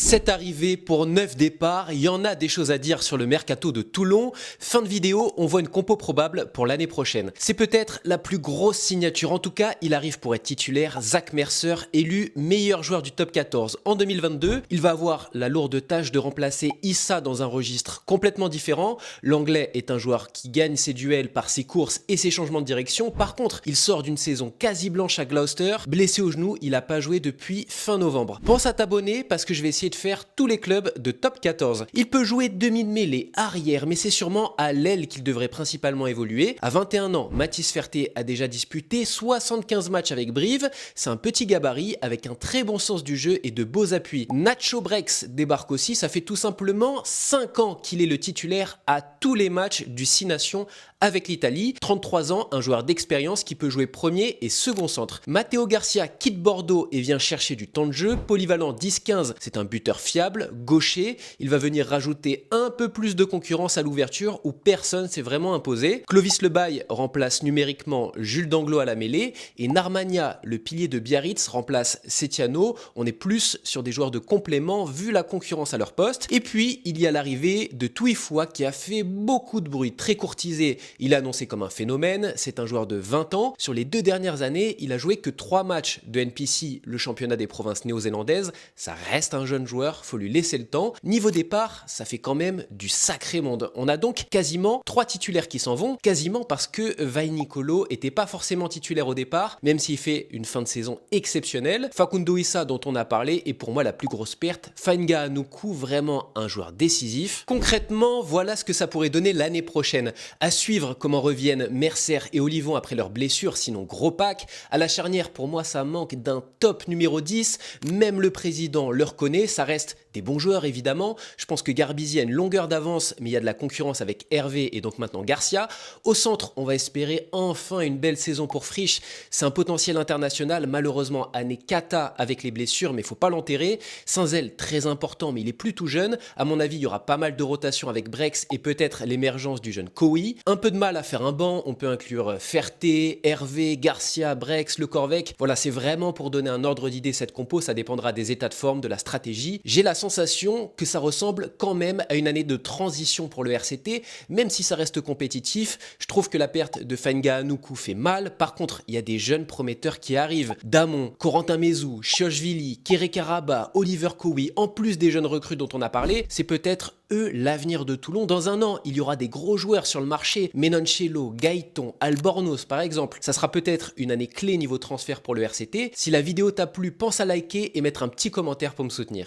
7 arrivées pour 9 départs, il y en a des choses à dire sur le mercato de Toulon. Fin de vidéo, on voit une compo probable pour l'année prochaine. C'est peut-être la plus grosse signature, en tout cas il arrive pour être titulaire. Zach Mercer, élu meilleur joueur du top 14 en 2022. Il va avoir la lourde tâche de remplacer Issa dans un registre complètement différent. L'anglais est un joueur qui gagne ses duels par ses courses et ses changements de direction. Par contre, il sort d'une saison quasi blanche à Gloucester. Blessé au genou, il n'a pas joué depuis fin novembre. Pense à t'abonner parce que je vais essayer de faire tous les clubs de top 14. Il peut jouer demi de mêlée, arrière, mais c'est sûrement à l'aile qu'il devrait principalement évoluer. À 21 ans, Mathis Ferté a déjà disputé 75 matchs avec Brive. C'est un petit gabarit avec un très bon sens du jeu et de beaux appuis. Nacho Brex débarque aussi, ça fait tout simplement 5 ans qu'il est le titulaire à tous les matchs du 6 Nations avec l'Italie. 33 ans, un joueur d'expérience qui peut jouer premier et second centre. Matteo Garcia quitte Bordeaux et vient chercher du temps de jeu. Polyvalent 10-15, c'est un buteur fiable, gaucher. Il va venir rajouter un peu plus de concurrence à l'ouverture où personne s'est vraiment imposé. Clovis Lebaille remplace numériquement Jules Danglo à la mêlée et Narmania, le pilier de Biarritz, remplace Setiano. On est plus sur des joueurs de complément vu la concurrence à leur poste. Et puis, il y a l'arrivée de Touifoua qui a fait beaucoup de bruit, très courtisé. Il est annoncé comme un phénomène, c'est un joueur de 20 ans. Sur les 2 dernières années, il a joué que 3 matchs de NPC, le championnat des provinces néo-zélandaises. Ça reste un jeune joueur, faut lui laisser le temps. Niveau départ, ça fait quand même du sacré monde. On a donc quasiment 3 titulaires qui s'en vont, quasiment parce que Vai Nicolo était pas forcément titulaire au départ, même s'il fait une fin de saison exceptionnelle. Facundo Issa, dont on a parlé, est pour moi la plus grosse perte. Fainga Anoukou, vraiment un joueur décisif. Concrètement, voilà ce que ça pourrait donner l'année prochaine. À suivre comment reviennent Mercer et Olivon après leurs blessures, sinon gros pack. À la charnière, pour moi, ça manque d'un top numéro 10. Même le président le reconnaît, ça reste des bons joueurs évidemment. Je pense que Garbizi a une longueur d'avance, mais il y a de la concurrence avec Hervé et donc maintenant Garcia. Au centre, on va espérer enfin une belle saison pour Frisch. C'est un potentiel international, malheureusement année cata avec les blessures, mais il faut pas l'enterrer. Saint-Zel, très important, mais il est plus tout jeune. À mon avis, il y aura pas mal de rotation avec Brex et peut-être l'émergence du jeune Koui. Un peu de mal à faire un banc, on peut inclure Ferté, Hervé, Garcia, Brex, Le Corvec. Voilà, c'est vraiment pour donner un ordre d'idée cette compo, ça dépendra des états de forme, de la stratégie. J'ai la sensation que ça ressemble quand même à une année de transition pour le RCT, même si ça reste compétitif. Je trouve que la perte de Fainga Anoukou fait mal. Par contre, il y a des jeunes prometteurs qui arrivent. Damon, Corentin Mézou, Chiochvili, Kéré Karaba, Oliver Koui, en plus des jeunes recrues dont on a parlé, c'est peut-être eux l'avenir de Toulon. Dans un an, il y aura des gros joueurs sur le marché. Menoncello, Gaëton, Albornoz par exemple. Ça sera peut-être une année clé niveau transfert pour le RCT. Si la vidéo t'a plu, pense à liker et mettre un petit commentaire pour me soutenir.